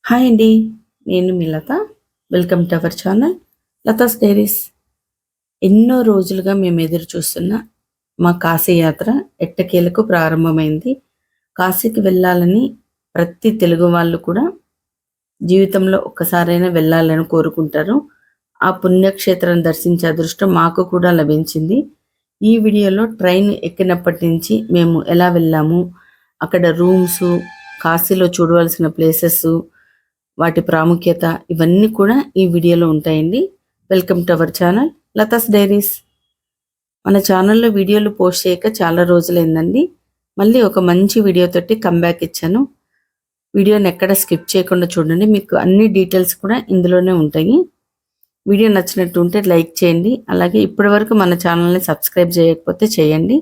Hi అండి. నేను మీ Latha. Welcome to our channel Latha's diaries. ఎన్నో రోజులుగా మేము ఎదురు చూస్తున్న మా కాశీ యాత్ర ఎట్టకేలకు ప్రారంభమైంది. కాశీకి వెళ్ళాలని ప్రతి తెలుగు వాళ్ళు కూడా జీవితంలో ఒక్కసారైనా వెళ్ళాలని కోరుకుంటారు. ఆ పుణ్యక్షేత్రం దర్శించే అదృష్టం మాకు కూడా లభించింది. ఈ వీడియోలో ట్రైన్ ఎక్కినప్పటి నుంచి మేము ఎలా వెళ్ళాము, అక్కడ రూమ్సు, కాశీలో చూడవలసిన ప్లేసెస్, వాటి ప్రాముఖ్యత ఇవన్నీ కూడా ఈ వీడియోలో ఉంటాయండి. Welcome to our channel Latha's diaries. మన ఛానల్లో వీడియోలు పోస్ట్ చేయక చాలా రోజులైందండి. మళ్ళీ ఒక మంచి వీడియోతోటి కంబ్యాక్ ఇచ్చాను. వీడియోని ఎక్కడ స్కిప్ చేయకుండా చూడండి, మీకు అన్ని డీటెయిల్స్ కూడా ఇందులోనే ఉంటాయి. వీడియో నచ్చినట్టు ఉంటే లైక్ చేయండి. అలాగే ఇప్పటివరకు మన ఛానల్ని సబ్స్క్రైబ్ చేయకపోతే చేయండి.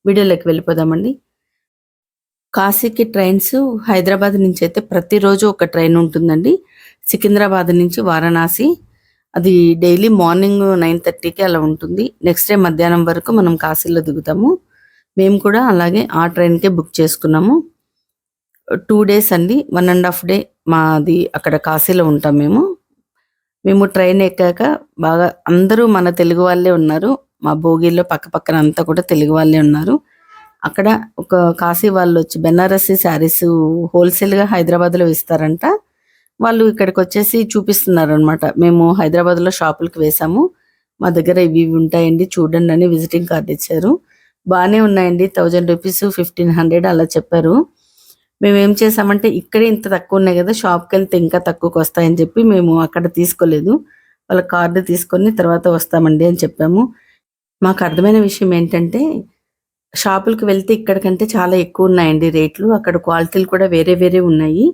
వీడియోలోకి వెళ్ళిపోదామండి. కాశీకి ట్రైన్స్ హైదరాబాద్ నుంచి అయితే ప్రతిరోజు ఒక ట్రైన్ ఉంటుందండి. సికింద్రాబాద్ నుంచి వారణాసి, అది డైలీ మార్నింగ్ 9:30కి అలా ఉంటుంది. నెక్స్ట్ డే మధ్యాహ్నం వరకు మనం కాశీలో దిగుతాము. మేము కూడా అలాగే ఆ ట్రైన్కే బుక్ చేసుకున్నాము. 2 days అండి, 1.5 day మాది అక్కడ కాశీలో ఉంటాం మేము ట్రైన్ ఎక్కాక బాగా అందరూ మన తెలుగు వాళ్ళే ఉన్నారు. మా భోగిలో పక్క పక్కన అంతా కూడా తెలుగు వాళ్ళే ఉన్నారు. అక్కడ ఒక కాశీ వాళ్ళు వచ్చి బెనారసీ శారీస్ హోల్సేల్గా హైదరాబాద్లో ఇస్తారంట. వాళ్ళు ఇక్కడికి వచ్చేసి చూపిస్తున్నారు అనమాట. మేము హైదరాబాద్లో షాపులకు వేసాము, మా దగ్గర ఇవి ఉంటాయండి చూడండి అని విజిటింగ్ కార్డు ఇచ్చారు. బాగానే ఉన్నాయండి. 1000 రూపీస్, 1500 అలా చెప్పారు. మేము ఏం చేసామంటే ఇక్కడే ఇంత తక్కువ ఉన్నాయి కదా, షాప్కి వెళ్తే ఇంకా తక్కువకి వస్తాయని చెప్పి మేము అక్కడ తీసుకోలేదు. వాళ్ళ కార్డు తీసుకొని తర్వాత వస్తామండి అని చెప్పాము. మాకు అర్థమైన విషయం ఏంటంటే షాపులకు వెళ్తే ఇక్కడికంటే చాలా ఎక్కువ ఉన్నాయండి రేట్లు. అక్కడ క్వాలిటీలు కూడా వేరే వేరే ఉన్నాయి.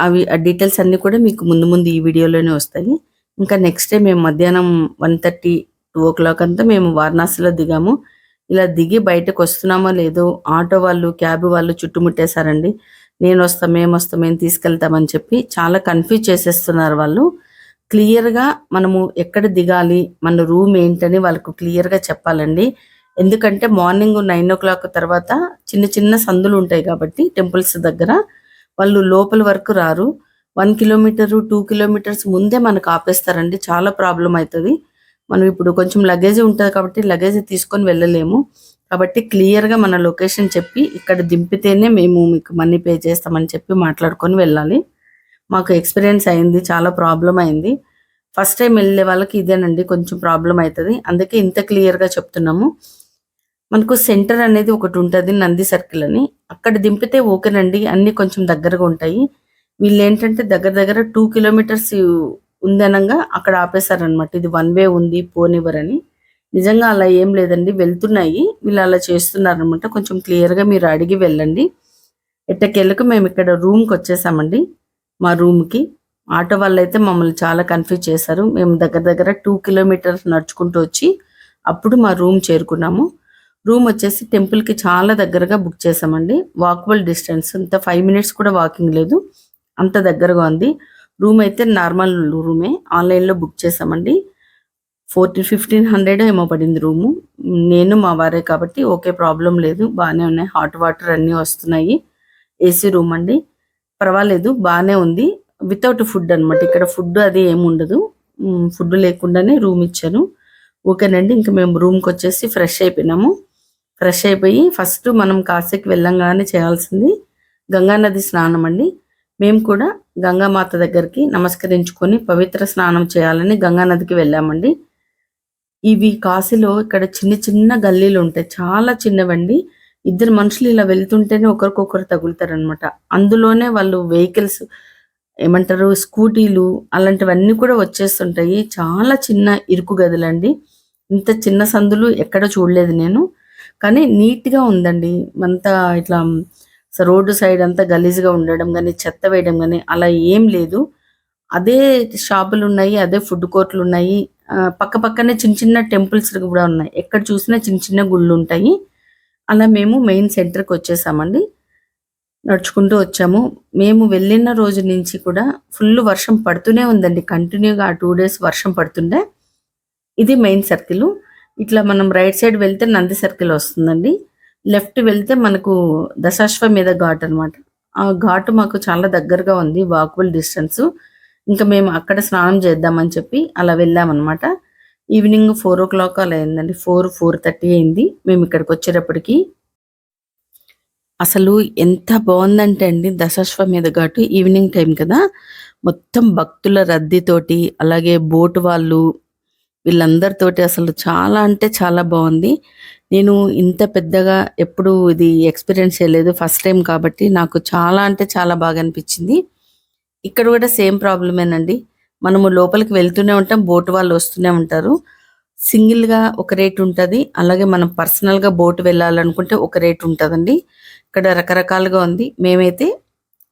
అవి ఆ డీటెయిల్స్ అన్నీ కూడా మీకు ముందు ముందు ఈ వీడియోలోనే వస్తాయి. ఇంకా నెక్స్ట్ డే మేము మధ్యాహ్నం 1:30, 2 o'clock అంతా మేము వారణాసిలో దిగాము. ఇలా దిగి బయటకు వస్తున్నామో లేదో ఆటో వాళ్ళు, క్యాబ్ వాళ్ళు చుట్టుముట్టేశారండి. మేము వస్తాం, మేము తీసుకెళ్తామని చెప్పి చాలా కన్ఫ్యూజ్ చేసేస్తున్నారు వాళ్ళు. క్లియర్గా మనము ఎక్కడ దిగాలి, మన రూమ్ ఏంటని వాళ్ళకు క్లియర్గా చెప్పాలండి. ఎందుకంటే మార్నింగ్ 9 o'clock తర్వాత చిన్న చిన్న సందులు ఉంటాయి కాబట్టి టెంపుల్స్ దగ్గర వాళ్ళు లోపల వరకు రారు. 1 kilometer, 2 kilometers ముందే మనకు ఆపేస్తారండి. చాలా ప్రాబ్లం అవుతుంది. మనం ఇప్పుడు కొంచెం లగేజ్ ఉంటుంది కాబట్టి లగేజ్ తీసుకొని వెళ్ళలేము. కాబట్టి క్లియర్గా మన లొకేషన్ చెప్పి ఇక్కడ దింపితేనే మేము మీకు మనీ పే చేస్తామని చెప్పి మాట్లాడుకొని వెళ్ళాలి. మాకు ఎక్స్పీరియన్స్ అయింది, చాలా ప్రాబ్లం అయింది. ఫస్ట్ టైం వెళ్ళే వాళ్ళకి ఇదేనండి కొంచెం ప్రాబ్లం అవుతుంది. అందుకే ఇంత క్లియర్గా చెప్తున్నాము. మనకు సెంటర్ అనేది ఒకటి ఉంటుంది, నంది సర్కిల్ అని. అక్కడ దింపితే ఓకేనండి, అన్నీ కొంచెం దగ్గరగా ఉంటాయి. వీళ్ళు ఏంటంటే దగ్గర దగ్గర 2 kilometers ఉందనంగా అక్కడ ఆపేశారనమాట. ఇది 1 way ఉంది, పోనివ్వరని. నిజంగా అలా ఏం లేదండి, వెళ్తున్నాయి. వీళ్ళు అలా చేస్తున్నారనమాట. కొంచెం క్లియర్గా మీరు అడిగి వెళ్ళండి. ఎట్టకేళ్ళకు మేము ఇక్కడ రూమ్కి వచ్చేసామండి. మా రూమ్కి ఆటో వాళ్ళు అయితే మమ్మల్ని చాలా కన్ఫ్యూజ్ చేశారు. మేము దగ్గర దగ్గర 2 kilometers నడుచుకుంటూ వచ్చి అప్పుడు మా రూమ్ చేరుకున్నాము. రూమ్ వచ్చేసి టెంపుల్కి చాలా దగ్గరగా బుక్ చేసామండి. వాకబుల్ డిస్టెన్స్, అంత 5 minutes కూడా వాకింగ్ లేదు, అంత దగ్గరగా ఉంది. రూమ్ అయితే నార్మల్ రూమే, ఆన్లైన్లో బుక్ చేసామండి. 1500 ఏమో పడింది రూము. నేను మా వారే కాబట్టి ఓకే, ప్రాబ్లం లేదు, బాగానే ఉన్నాయి. హాట్ వాటర్ అన్నీ వస్తున్నాయి. ఏసీ రూమ్ అండి, పర్వాలేదు, బాగానే ఉంది. వితౌట్ ఫుడ్ అనమాట. ఇక్కడ ఫుడ్ అది ఏమి ఉండదు. ఫుడ్ లేకుండానే రూమ్ ఇచ్చాను. ఓకేనండి. ఇంకా మేము రూమ్కి వచ్చేసి ఫ్రెష్ అయిపోయినాము. ఫ్రెష్ అయిపోయి ఫస్ట్ మనం కాశీకి వెళ్ళంగానే చేయాల్సింది గంగానది స్నానం అండి. మేము కూడా గంగామాత దగ్గరికి నమస్కరించుకొని పవిత్ర స్నానం చేయాలని గంగానదికి వెళ్ళామండి. ఇవి కాశీలో ఇక్కడ చిన్న చిన్న గల్లీలు ఉంటాయి, చాలా చిన్నవండి. ఇద్దరు మనుషులు ఇలా వెళ్తుంటేనే ఒకరికొకరు తగులుతారనమాట. అందులోనే వాళ్ళు వెహికల్స్ ఏమంటారు, స్కూటీలు అలాంటివన్నీ కూడా వచ్చేస్తుంటాయి. చాలా చిన్న ఇరుకు గదులండి. ఇంత చిన్న సందులు ఎక్కడ చూడలేదు నేను. కానీ నీట్గా ఉందండి. అంతా ఇట్లా రోడ్డు సైడ్ అంతా గలీజ్గా ఉండడం కానీ, చెత్త వేయడం కానీ అలా ఏం లేదు. అదే షాపులు ఉన్నాయి, అదే ఫుడ్ కోర్టులు ఉన్నాయి. పక్క పక్కనే చిన్న చిన్న టెంపుల్స్ కూడా ఉన్నాయి. ఎక్కడ చూసినా చిన్న చిన్న గుళ్ళు ఉంటాయి. అలా మేము మెయిన్ సెంటర్కి వచ్చేసామండి. నడుచుకుంటూ వచ్చాము. మేము వెళ్ళిన రోజు నుంచి కూడా ఫుల్ వర్షం పడుతూనే ఉందండి. కంటిన్యూగా ఆ 2 days వర్షం పడుతుండే. ఇది మెయిన్ సర్కిల్. ఇట్లా మనం రైట్ సైడ్ వెళ్తే నంది సర్కిల్ వస్తుందండి. లెఫ్ట్ వెళ్తే మనకు దశాశ్వమేధ ఘాట్ అనమాట. ఆ ఘాటు మాకు చాలా దగ్గరగా ఉంది. Walkable distance. ఇంకా మేము అక్కడ స్నానం చేద్దామని చెప్పి అలా వెళ్ళామనమాట. ఈవినింగ్ 4:00 అలా అయిందండి. 4:30 అయింది మేము ఇక్కడికొచ్చేటప్పటికి. అసలు ఎంత బావుందంటే అండి దశాశ్వమేధ ఘాటు ఈవినింగ్ టైం కదా! మొత్తం భక్తుల రద్దీతోటి, అలాగే బోట్ వాళ్ళు వీళ్ళందరితోటి అసలు చాలా అంటే చాలా బావుంది. నేను ఇంత పెద్దగా ఎప్పుడు ఇది ఎక్స్‌పీరియన్స్ చేయలేదు. ఫస్ట్ టైమ్ కాబట్టి నాకు చాలా అంటే చాలా బాగా అనిపిచ్చింది. ఇక్కడ గూడా సేమ్ ప్రాబ్లమేనండి. మనము లోపలికి వెళ్తూనే ఉంటాం. బోట్ వాళ్ళు వస్తూనే ఉంటారు. సింగిల్‌గా ఒక రేట్ ఉంటది. అలాగే మనం పర్సనల్‌గా బోట్ వెళ్ళాలనుకుంటే ఒక రేట్ ఉంటదండి. ఇక్కడ రకరకాలుగా ఉంది.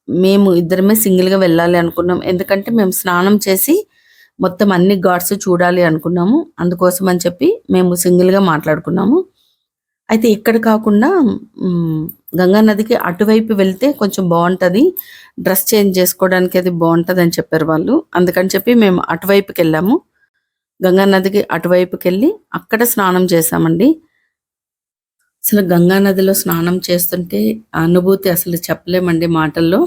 మేము ఇద్దరమే సింగిల్‌గా వెళ్ళాలి అనుకున్నాం. ఎందుకంటే మేము స్నానం చేసి మొత్తం అన్ని ఘాట్స్ చూడాలి అనుకున్నాము. అందుకోసం అని చెప్పి మేము సింగిల్‌గా మాట్లాడుకున్నాము. అయితే ఇక్కడ కాకుండా గంగా నదికి అటువైపు వెళ్తే కొంచెం బావుంటది. డ్రెస్ చేంజ్ చేసుకోవడానికి అది బావుంటదని చెప్పారు వాళ్ళు. అందుకని చెప్పి మేము అటువైపుకెళ్ళాము. గంగా నదికి అటువైపుకెళ్ళి అక్కడ స్నానం చేశామండి. అసలు గంగా నదిలో స్నానం చేస్తుంటే ఆ అనుభూతి అసలు చెప్పలేమండి మాటల్లో.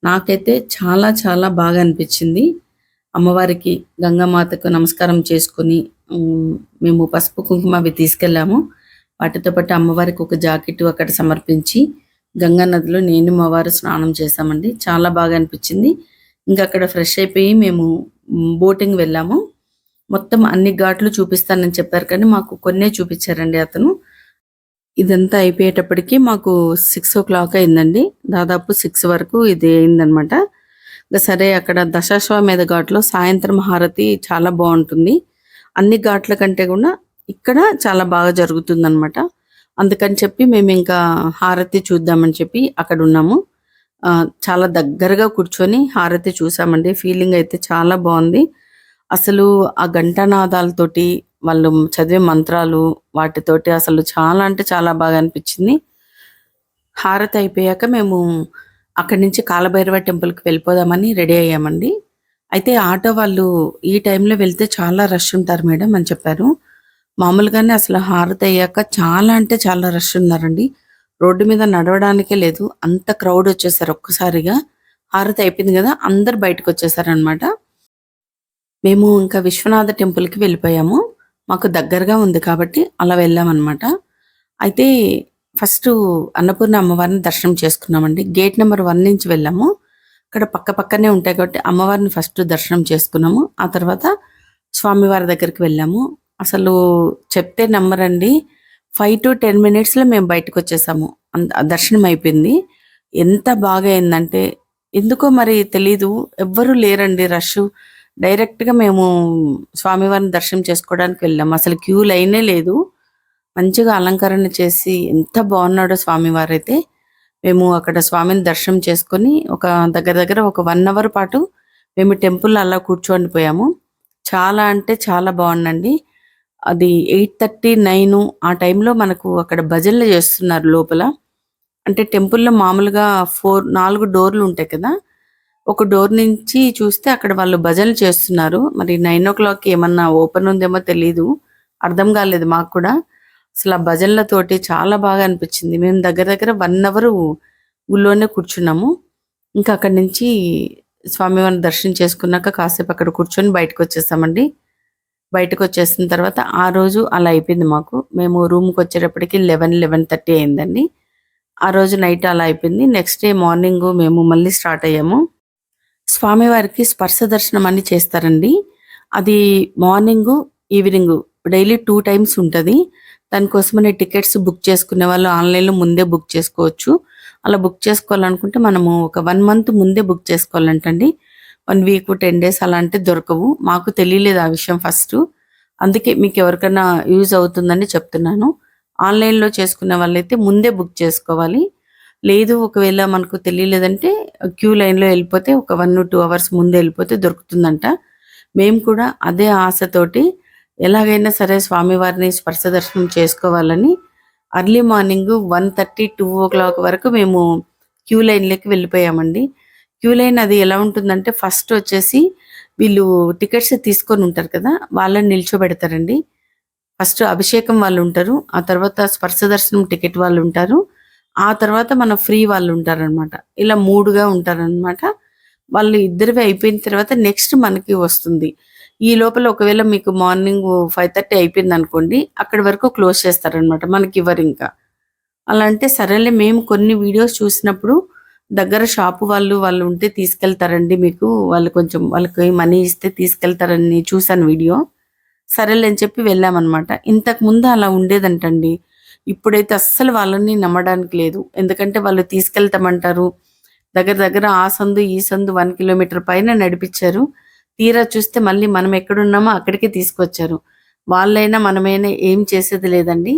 నాకైతే చాలా చాలా బాగా అనిపిచ్చింది. అమ్మవారికి గంగామాతకు నమస్కారం చేసుకొని మేము పసుపు, కుంకుమ అవి తీసుకెళ్ళాము. వాటితో పాటు అమ్మవారికి ఒక జాకెట్టు అక్కడ సమర్పించి గంగా నదిలో నేను మా వారు స్నానం చేశామండి. చాలా బాగా అనిపిచ్చింది. ఇంక అక్కడ ఫ్రెష్ అయిపోయి మేము బోటింగ్ వెళ్ళాము. మొత్తం అన్ని ఘాట్లు చూపిస్తానని చెప్పారు కానీ మాకు కొన్నే చూపిచ్చారండి అతను. ఇదంతా అయిపోయేటప్పటికి మాకు 6:00 అయిందండి. దాదాపు 6 వరకు ఇది అయిందనమాట. ఇంక సరే అక్కడ దశాశ్వమేధ ఘాట్‌లో సాయంత్రం హారతి చాలా బావుంటుంది. అన్ని ఘాట్ల కంటే కూడా ఇక్కడ చాలా బాగా జరుగుతుందనమాట. అందుకని చెప్పి మేమింకా హారతి చూద్దామని చెప్పి అక్కడున్నాము. చాలా దగ్గరగా కూర్చొని హారతి చూసామండి. ఫీలింగ్ అయితే చాలా బావుంది. అసలు ఆ ఘంటానాదాలతోటి వాళ్ళు చదివే మంత్రాలు వాటితోటి అసలు చాలా అంటే చాలా బాగా అనిపిచ్చింది. హారతి అయిపోయాక మేము అక్కడి నుంచి కాలభైరవ టెంపుల్‌కి వెళ్ళిపోదామని రెడీ అయ్యామండి. అయితే ఆటో వాళ్ళు ఈ టైంలో వెళ్తే చాలా రష్ ఉంటారు మేడం అని చెప్పారు. మామూలుగానే అసలు హారతి అయ్యాక చాలా అంటే చాలా రష్ ఉన్నారండి. రోడ్డు మీద నడవడానికే లేదు. అంత క్రౌడ్ వచ్చేసారు ఒక్కసారిగా. హారతి అయిపోయింది గదా! అందరూ బయటకొచ్చేసారనమాట. మేము ఇంకా విశ్వనాథ టెంపుల్‌కి వెళ్ళిపోయాము. మాకు దగ్గరగా ఉంది కాబట్టి అలా వెళ్ళామనమాట. అయితే ఫస్టు అన్నపూర్ణ అమ్మవారిని దర్శనం చేసుకున్నామండి. గేట్ నంబర్ 1 నుంచి వెళ్ళాము. అక్కడ పక్కనే ఉంటాయి కాబట్టి అమ్మవారిని ఫస్ట్ దర్శనం చేసుకున్నాము. ఆ తర్వాత స్వామివారి దగ్గరికి వెళ్ళాము. అసలు చెప్తే నమ్మరండి. 5-10 మినిట్స్‌లో మేము బయటకొచ్చేసాము. దర్శనం అయిపోయింది. ఎంత బాగా అయిందంటే ఎందుకో మరి తెలీదు. ఎవ్వరు లేరండి రష్షు. డైరెక్ట్‌గా మేము స్వామివారిని దర్శనం చేసుకోవడానికి వెళ్ళాము. అసలు క్యూ లైనే లేదు. మంచిగా అలంకరణ చేసి ఎంత బాగున్నాడో స్వామివారైతే. మేము అక్కడ స్వామిని దర్శనం చేసుకొని ఒక దగ్గర ఒక 1 అవర్ పాటు మేము టెంపుల్‌లో అలా కూర్చొనిపోయాము. చాలా అంటే చాలా బావుందండి. అది 8:30, 9 ఆ టైంలో మనకు అక్కడ భజనలు చేస్తున్నారు లోపల. అంటే టెంపుల్‌లో మామూలుగా 4 డోర్‌లుంటాయి కదా! ఒక డోర్ నుంచి చూస్తే అక్కడ వాళ్ళు భజనలు చేస్తున్నారు. మరి 9:00కి ఏమన్నా ఓపెన్ ఉందేమో తెలీదు. అర్థం కాలేదు మాకు కూడా. అసలు ఆ భజనలతోటి చాలా బాగా అనిపిచ్చింది. మేము దగ్గర 1 అవరు గుళ్ళోనే కూర్చున్నాము. ఇంకా అక్కడి నుంచి స్వామివారిని దర్శనం చేసుకున్నాక కాసేపు అక్కడ కూర్చొని బయటకొచ్చేసామండి. బయటకొచ్చేసిన తర్వాత ఆ రోజు అలా అయిపోయింది మాకు. మేము రూమ్‌కొచ్చేటప్పటికి 11:30 అయిందండి. ఆ రోజు నైట్ అలా అయిపోయింది. నెక్స్ట్ డే మార్నింగు మేము మళ్ళీ స్టార్ట్ అయ్యాము. స్వామివారికి స్పర్శ దర్శనం అని చేస్తారండి. అది మార్నింగు, ఈవినింగు డైలీ 2 టైమ్స్ ఉంటది. దానికోసమని టికెట్స్ బుక్ చేసుకునే వాళ్ళు ఆన్‌లైన్‌లో ముందే బుక్ చేసుకోవచ్చు. అలా బుక్ చేసుకోవాలనుకుంటే మనము ఒక 1 మంత్ ముందే బుక్ చేసుకోవాలంటండి. 1 వీక్, 10 డేస్ అలా అంటే దొరకవు. మాకు తెలియలేదు ఆ విషయం ఫస్టు. అందుకే మీకెవరికన్నా యూజ్ అవుతుందని చెప్తున్నాను. ఆన్‌లైన్‌లో చేసుకునే వాళ్ళైతే ముందే బుక్ చేసుకోవాలి. లేదు ఒకవేళ మనకు తెలియలేదంటే క్యూ లైన్‌లో ఎళ్ళిపోతే ఒక 1-2 అవర్స్ ముందే ఎళ్ళిపోతే దొరుకుతుందంట. మేము కూడా అదే ఆశతోటి ఎలాగైనా సరే స్వామివారిని స్పర్శ దర్శనం చేసుకోవాలని ఎర్లీ మార్నింగ్ 1:30, 2:00 వరకు మేము క్యూ లైన్‌లోకి వెళ్ళిపోయామండి. క్యూ లైన్ అది ఎలా ఉంటుందంటే ఫస్ట్ వచ్చేసి వీళ్ళు టికెట్స్ తీసుకొనుంటారు కదా! వాళ్ళని నిల్చోబెడతారండి. ఫస్ట్ అభిషేకం వాళ్ళుంటారు. ఆ తర్వాత స్పర్శ దర్శనం టికెట్ వాళ్ళుంటారు. ఆ తర్వాత మన ఫ్రీ వాళ్ళు ఉంటారనమాట. ఇలా 3గా ఉంటారనమాట. వాళ్ళు ఇద్దరివి అయిపోయిన తర్వాత నెక్స్ట్ మనకి వస్తుంది. ఈ లోపల ఒకవేళ మీకు మార్నింగ్ 5:30 అయిపోయిందనుకోండి, అక్కడి వరకు క్లోజ్ చేస్తారనమాట. మనకివ్వరింకా. అలా అంటే సరేలే మేము కొన్ని వీడియోస్ చూసినప్పుడు దగ్గర షాపు వాళ్ళు ఉంటే తీసుకెళ్తారండి మీకు. వాళ్ళు కొంచెం వాళ్ళకి మనీ ఇస్తే తీసుకెళ్తారని చూసాను వీడియో. సరేలే అని చెప్పి వెళ్ళామనమాట. ఇంతకుముందు అలా ఉండేదంటండి. ఇప్పుడైతే అస్సలు వాళ్ళని నమ్మడానికి లేదు. ఎందుకంటే వాళ్ళు తీసుకెళ్తామంటారు. దగ్గర దగ్గర ఆ సందు, ఈ సందు 1 కిలోమీటర్ పైన నడిపిచ్చారు. తీరా చూస్తే మళ్ళీ మనం ఎక్కడున్నామో అక్కడికే తీసుకొచ్చారు. వాళ్ళైనా మనమైనా ఏం చేసేది లేదండి.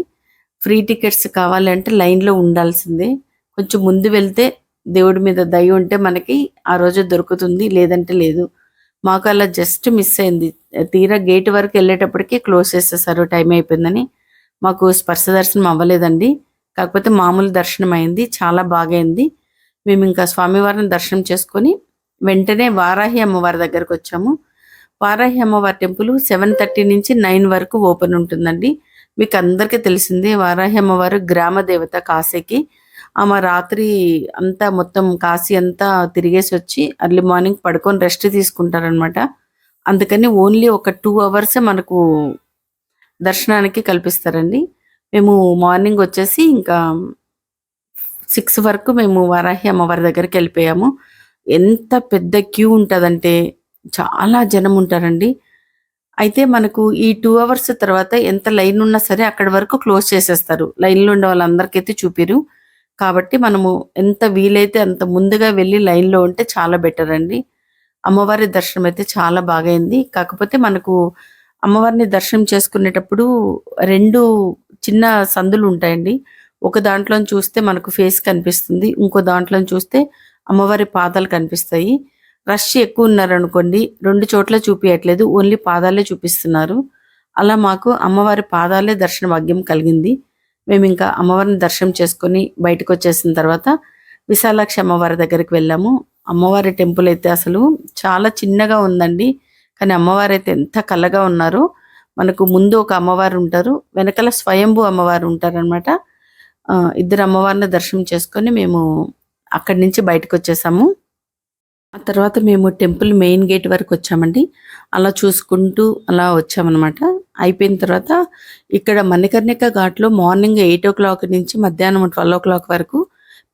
ఫ్రీ టికెట్స్ కావాలంటే లైన్‌లో ఉండాల్సిందే. కొంచెం ముందు వెళ్తే దేవుడి మీద దయ ఉంటే మనకి ఆ రోజు దొరుకుతుంది. లేదంటే లేదు. మాకు అలా జస్ట్ మిస్ అయింది. తీరా గేట్ వరకు ఎళ్ళేటప్పటికి క్లోజ్ చేసేసారు టైం అయిపోయిందని. మాకు స్పర్శ దర్శనం అవ్వలేదండి. కాకపోతే మామూలు దర్శనం అయింది. చాలా బాగయింది. మేమింకా స్వామివారిని దర్శనం చేసుకొని వెంటనే వారాహి అమ్మవారి దగ్గరకొచ్చాము. వారాహి అమ్మవారి టెంపుల్ 7:30 నుంచి 9 వరకు ఓపెన్ ఉంటుందండి. మీకు అందరికీ తెలిసిందే వారాహి అమ్మవారు గ్రామ దేవత కాశీకి. ఆమె రాత్రి అంతా మొత్తం కాశీ అంతా తిరిగేసొచ్చి ఎర్లీ మార్నింగ్ పడుకొని రెస్ట్ తీసుకుంటారనమాట. అందుకని ఓన్లీ ఒక 2 అవర్సే మనకు దర్శనానికి కల్పిస్తారండి. మేము మార్నింగ్ వచ్చేసి ఇంకా 6 వరకు మేము వారాహి అమ్మవారి దగ్గరికెళ్ళిపోయాము. ఎంత పెద్ద క్యూ ఉంటదంటే చాలా జనం ఉంటారండి. అయితే మనకు ఈ 2 అవర్స్ తర్వాత ఎంత లైన్ ఉన్నా సరే అక్కడి వరకు క్లోజ్ చేసేస్తారు. లైన్‌లో ఉండే వాళ్ళందరికైతే చూపిరు. కాబట్టి మనము ఎంత వీలైతే అంత ముందుగా వెళ్లి లైన్‌లో ఉంటే చాలా బెటర్ అండి. అమ్మవారి దర్శనం అయితే చాలా బాగయింది. కాకపోతే మనకు అమ్మవారిని దర్శనం చేసుకునేటప్పుడు 2 చిన్న సందులుంటాయండి. ఒక దాంట్లోని చూస్తే మనకు ఫేస్ కనిపిస్తుంది. ఇంకో దాంట్లోని చూస్తే అమ్మవారి పాదాలు కనిపిస్తాయి. రష్ ఎక్కువున్నారనుకోండి 2 చోట్ల చూపియట్లేదు. ఓన్లీ పాదాలే చూపిస్తున్నారు. అలా మాకు అమ్మవారి పాదాలే దర్శన భాగ్యం కలిగింది. మేమింకా అమ్మవారిని దర్శనం చేసుకొని బయటకొచ్చేసిన తర్వాత విశాలాక్షి అమ్మవారి దగ్గరికి వెళ్ళాము. అమ్మవారి టెంపుల్ అయితే అసలు చాలా చిన్నగా ఉందండి. కానీ అమ్మవారైతే ఎంత కళగా ఉన్నారో. మనకు ముందు ఒక అమ్మవారు ఉంటారు. వెనకాల స్వయంభూ అమ్మవారు ఉంటారనమాట. ఇద్దరు అమ్మవారిని దర్శనం చేసుకొని మేము అక్కడి నుంచి బయటకొచ్చేసాము. ఆ తర్వాత మేము టెంపుల్ మెయిన్ గేట్ వరకొచ్చామండి. అలా చూసుకుంటూ అలా వచ్చామనమాట. అయిపోయిన తర్వాత ఇక్కడ మణికర్ణిక ఘాట్‌లో మార్నింగ్ 8:00 నుంచి మధ్యాహ్నం 12:00 వరకు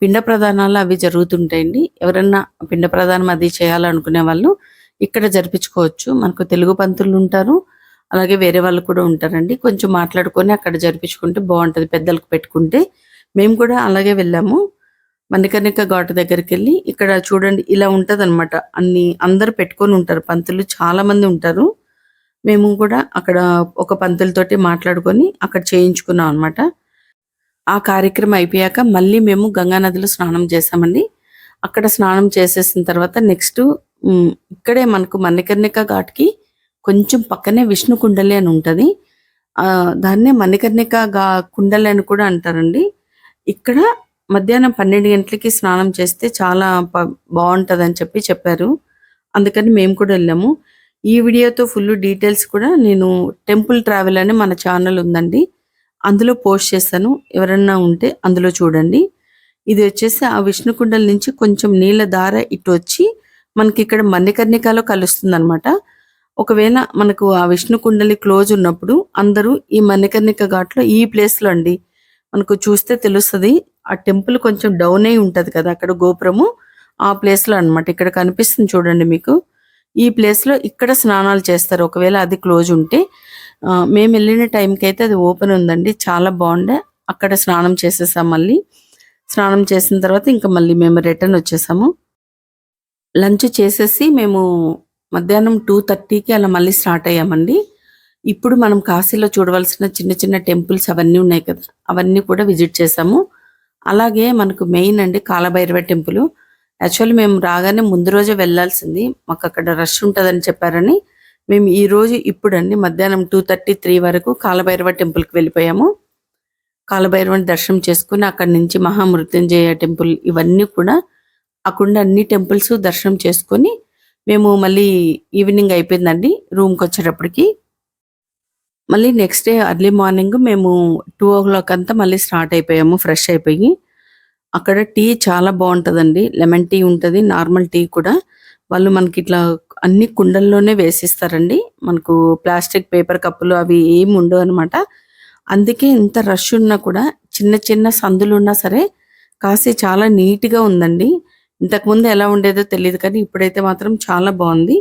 పిండ ప్రదానాలు అవి జరుగుతుంటాయండి. ఎవరన్నా పిండ ప్రదానం అది చేయాలనుకునే వాళ్ళు ఇక్కడ జరిపించుకోవచ్చు. మనకు తెలుగు పంతులుంటారు. అలాగే వేరే వాళ్ళు కూడా ఉంటారండి. కొంచెం మాట్లాడుకొని అక్కడ జరిపించుకుంటే బావుంటది పెద్దలకు పెట్టుకుంటే. మేము కూడా అలాగే వెళ్ళాము. మణికర్ణిక ఘాట్ దగ్గరికెళ్ళి ఇక్కడ చూడండి ఇలా ఉంటదనమాట. అందరూ పెట్టుకొని ఉంటారు. పంతులు చాలా మంది ఉంటారు. మేము కూడా అక్కడ ఒక పంతులతోటి మాట్లాడుకొని అక్కడ చేయించుకున్నాం అనమాట. ఆ కార్యక్రమం అయిపోయాక మళ్ళీ మేము గంగా నదిలో స్నానం చేశామండి. అక్కడ స్నానం చేసేసిన తర్వాత నెక్స్ట్ ఇక్కడే మనకు మణికర్ణిక ఘాట్‌కి కొంచెం పక్కనే విష్ణు కుండలి అని ఉంటది. దాన్నే మణికర్ణిక కుండలి అని కూడా అంటారండి. ఇక్కడ మధ్యాహ్నం 12 గంటలకి స్నానం చేస్తే చాలా బావుంటదని చెప్పారు. అందుకని మేము కూడా ఎళ్ళాము. ఈ వీడియోతో ఫుల్ డీటెయిల్స్ కూడా నేను టెంపుల్ ట్రావెల్ అని మన ఛానల్ ఉందండి. అందులో పోస్ట్ చేశాను. ఎవరన్నా ఉంటే అందులో చూడండి. ఇది వచ్చేసి ఆ విష్ణుకుండల నుంచి కొంచెం నీళ్ళ దార ఇటొచ్చి మనకిక్కడ మణికర్ణికలో కలుస్తుందనమాట. ఒకవేళ మనకు ఆ విష్ణుకుండలి క్లోజ్ ఉన్నప్పుడు అందరూ ఈ మణికర్ణిక ఘాట్‌లో ఈ ప్లేస్‌లో అండి. మనకు చూస్తే తెలుస్తది. ఆ టెంపుల్ కొంచెం డౌన్ అయ్యి ఉంటది కదా! అక్కడ గోపురము. ఆ ప్లేస్‌లో అన్నమాట. ఇక్కడ కనిపిస్తుంది చూడండి మీకు. ఈ ప్లేస్‌లో ఇక్కడ స్నానాలు చేస్తారు. ఒకవేళ అది క్లోజ్ ఉంటే. మేమెళ్ళిన టైంకైతే అది ఓపెన్ ఉందండి. చాలా బావుండే. అక్కడ స్నానం చేసేసాం మళ్ళీ. స్నానం చేసిన తర్వాత ఇంక మళ్ళీ మేము రిటర్న్ వచ్చేసాము. లంచ్ చేసేసి మేము మధ్యాహ్నం 2:30కి అలా మళ్ళీ స్టార్ట్ అయ్యామండి. ఇప్పుడు మనం కాశీలో చూడవలసిన చిన్న చిన్న టెంపుల్స్ అవన్నీ ఉన్నాయి కదా! అవన్నీ కూడా విజిట్ చేసాము. అలాగే మనకు మెయిన్ అండి కాలభైరవ టెంపుల్. యాక్చువల్లీ మేము రాగానే ముందు రోజే వెళ్ళాల్సింది. మాకక్కడ రష్ ఉంటదని చెప్పారని మేము ఈరోజు ఇప్పుడండి మధ్యాహ్నం 2:30, 3 వరకు కాలభైరవ టెంపుల్‌కి వెళ్ళిపోయాము. కాలభైరవుని దర్శనం చేసుకొని అక్కడి నుంచి మహామృత్యుంజయ టెంపుల్ ఇవన్నీ కూడా అక్కడున్న అన్ని టెంపుల్స్ దర్శనం చేసుకొని మేము మళ్ళీ ఈవినింగ్ అయిపోయిందండి రూమ్‌కొచ్చేటప్పటికి. మళ్ళీ నెక్స్ట్ డే ఎర్లీ మార్నింగ్ మేము 2:00 అంతా మళ్ళీ స్టార్ట్ అయిపోయాము ఫ్రెష్ అయిపోయి. అక్కడ టీ చాలా బాగుంటుందండి. లెమన్ టీ ఉంటుంది, నార్మల్ టీ కూడా. వాళ్ళు మనకి ఇట్లా అన్ని కుండల్లోనే వేసిస్తారండి. మనకు ప్లాస్టిక్ పేపర్ కప్పులు అవి ఏమి ఉండవు అనమాట. అందుకే ఇంత రష్ ఉన్నా కూడా చిన్న చిన్న సందులు ఉన్నా సరే కాశీ చాలా నీట్గా ఉందండి. ఇంతకుముందు ఎలా ఉండేదో తెలియదు కానీ ఇప్పుడైతే మాత్రం చాలా బాగుంది.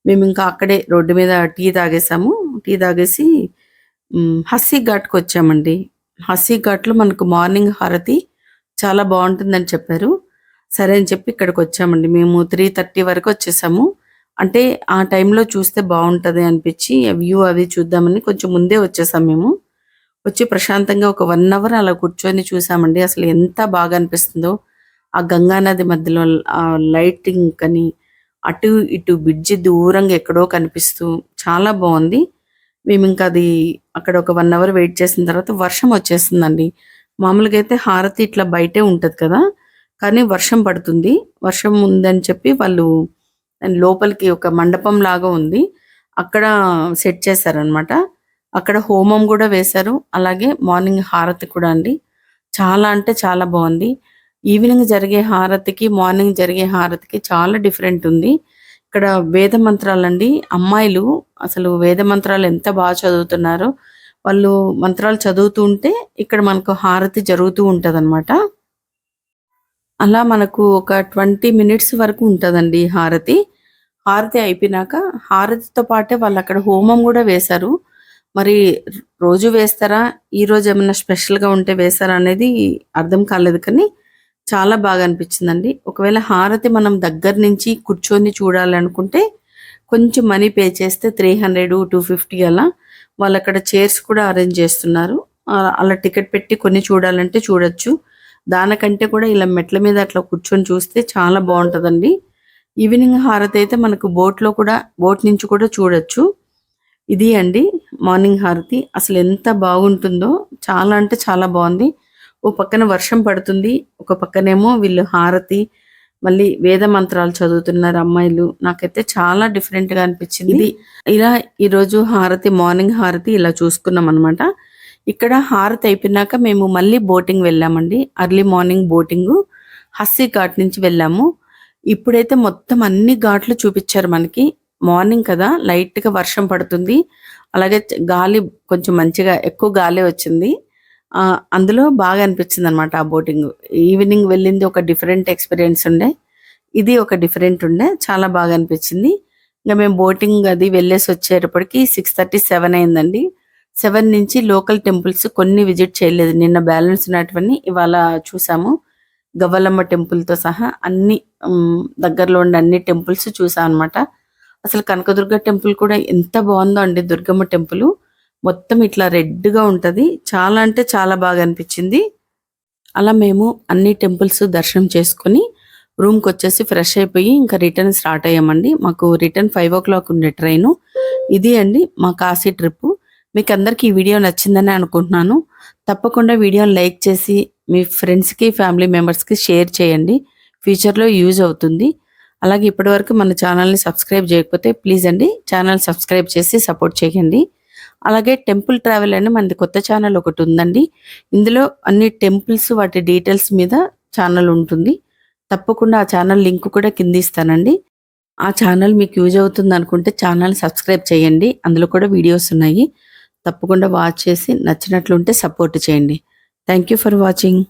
మేము ఇంకా అక్కడే రోడ్డు మీద టీ తాగేసాము. టీ తాగేసి హస్సీ ఘాట్కి వచ్చామండి. హస్సీ ఘాట్లో మనకు మార్నింగ్ హారతి చాలా బాగుంటుందని చెప్పారు. సరే అని చెప్పి ఇక్కడికి వచ్చామండి. మేము 3:30 వరకు వచ్చేసాము. అంటే ఆ టైంలో చూస్తే బాగుంటుంది అనిపించి వ్యూ అవి చూద్దామని కొంచెం ముందే వచ్చేసాం మేము. వచ్చి ప్రశాంతంగా ఒక 1 అవర్ అలా కూర్చొని చూసామండి. అసలు ఎంత బాగా అనిపిస్తుందో ఆ గంగా నది మధ్యలో ఆ లైటింగ్ కానీ అటు ఇటు బ్రిడ్జి దూరంగా ఎక్కడో కనిపిస్తూ చాలా బాగుంది. మేము ఇంకా అది అక్కడ ఒక 1 అవర్ వెయిట్ చేసిన తర్వాత వర్షం వచ్చేస్తుందండి. మామూలుగా అయితే హారతి ఇట్లా బయటే ఉంటది కదా, కానీ వర్షం పడుతుంది. వర్షం ఉందని చెప్పి వాళ్ళు లోపలికి ఒక మండపం లాగా ఉంది, అక్కడ సెట్ చేశారనమాట. అక్కడ హోమం కూడా వేశారు. అలాగే మార్నింగ్ హారతి కూడా అండి చాలా అంటే చాలా బాగుంది. ఈవినింగ్ జరిగే హారతికి మార్నింగ్ జరిగే హారతికి చాలా డిఫరెంట్ ఉంది. ఇక్కడ వేద మంత్రాలండి. అమ్మాయిలు అసలు వేద మంత్రాలు ఎంత బాగా చదువుతున్నారో. వాళ్ళు మంత్రాలు చదువుతూ ఉంటే ఇక్కడ మనకు హారతి జరుగుతూ ఉంటదనమాట. అలా మనకు ఒక 20 మినిట్స్ వరకు ఉంటదండి హారతి. హారతి అయిపోయినాక హారతితో పాటే వాళ్ళు అక్కడ హోమం కూడా వేశారు. మరి రోజు వేస్తారా, ఈరోజు ఏమన్నా స్పెషల్గా ఉంటే వేస్తారా అనేది అర్థం కాలేదు, కానీ చాలా బాగా అనిపించిందండి. ఒకవేళ హారతి మనం దగ్గర నుంచి కూర్చొని చూడాలనుకుంటే కొంచెం మనీ పే చేస్తే 300, 250 అలా వాళ్ళు అక్కడ చైర్స్ కూడా అరేంజ్ చేస్తున్నారు. అలా టికెట్ పెట్టి కొన్ని చూడాలంటే చూడొచ్చు. దానికంటే కూడా ఇలా మెట్ల మీద అట్లా కూర్చొని చూస్తే చాలా బాగుంటుందండి. ఈవినింగ్ హారతి అయితే మనకు బోట్ నుంచి కూడా చూడొచ్చు. ఇది అండి మార్నింగ్ హారతి. అసలు ఎంత బాగుంటుందో, చాలా అంటే చాలా బాగుంది. ఓ పక్కన వర్షం పడుతుంది, ఒక పక్కనేమో వీళ్ళు హారతి మళ్ళీ వేద మంత్రాలు చదువుతున్నారు అమ్మాయిలు. నాకైతే చాలా డిఫరెంట్ గా అనిపించింది. ఇది ఇలా ఈరోజు హారతి, మార్నింగ్ హారతి ఇలా చూసుకున్నాం అనమాట. ఇక్కడ హారతి అయిపోయినాక మేము మళ్ళీ బోటింగ్ వెళ్ళామండి. Early morning boating Hussey ghat నుంచి వెళ్ళాము. ఇప్పుడైతే మొత్తం అన్ని ఘాట్లు చూపించారు మనకి. మార్నింగ్ కదా, లైట్ గా వర్షం పడుతుంది, అలాగే గాలి కొంచెం మంచిగా ఎక్కువ గాలి వచ్చింది. అందులో బాగా అనిపించింది అనమాట ఆ బోటింగ్. ఈవినింగ్ వెళ్ళింది ఒక డిఫరెంట్ ఎక్స్పీరియన్స్ ఉండే, ఇది ఒక డిఫరెంట్ ఉండే, చాలా బాగా అనిపించింది. ఇంకా మేము బోటింగ్ అది వెళ్ళేసి వచ్చేటప్పటికి 6:30, 7 అయిందండి. 7 నుంచి లోకల్ టెంపుల్స్ కొన్ని విజిట్ చేయలేదు. నిన్న బ్యాలెన్స్ ఉన్నటువన్నీ ఇవాళ చూసాము. గవ్వలమ్మ టెంపుల్తో సహా అన్ని దగ్గరలో ఉండే అన్ని టెంపుల్స్ చూసాం అనమాట. అసలు కనకదుర్గ టెంపుల్ కూడా ఎంత బాగుందో అండి. దుర్గమ్మ టెంపుల్ మొత్తం ఇట్లా రెడ్గా ఉంటుంది. చాలా అంటే చాలా బాగా అనిపించింది. అలా మేము అన్ని టెంపుల్స్ దర్శనం చేసుకొని రూమ్కి వచ్చేసి ఫ్రెష్ అయిపోయి ఇంకా రిటర్న్ స్టార్ట్ అయ్యామండి. మాకు రిటర్న్ 5 o'clock ఉండే ట్రైను. ఇది అండి మా కాశీ ట్రిప్. మీకు అందరికీ ఈ వీడియో నచ్చిందని అనుకుంటున్నాను. తప్పకుండా వీడియోని లైక్ చేసి మీ ఫ్రెండ్స్కి, ఫ్యామిలీ మెంబర్స్కి షేర్ చేయండి. ఫ్యూచర్లో యూజ్ అవుతుంది. అలాగే ఇప్పటివరకు మన ఛానల్ని సబ్స్క్రైబ్ చేయకపోతే ప్లీజ్ అండి ఛానల్ సబ్స్క్రైబ్ చేసి సపోర్ట్ చేయండి. అలాగే టెంపుల్ ట్రావెల్ అని మనది కొత్త ఛానల్ ఒకటి ఉందండి. ఇందులో అన్ని టెంపుల్స్ వాటి డీటెయిల్స్ మీద ఛానల్ ఉంటుంది. తప్పకుండా ఆ ఛానల్ లింక్ కూడా కింద ఇస్తానండి. ఆ ఛానల్ మీకు యూజ్ అవుతుంది అనుకుంటే ఛానల్ సబ్స్క్రైబ్ చేయండి. అందులో కూడా వీడియోస్ ఉన్నాయి. తప్పకుండా వాచ్ చేసి నచ్చినట్లుంటే సపోర్ట్ చేయండి. Thank you for watching.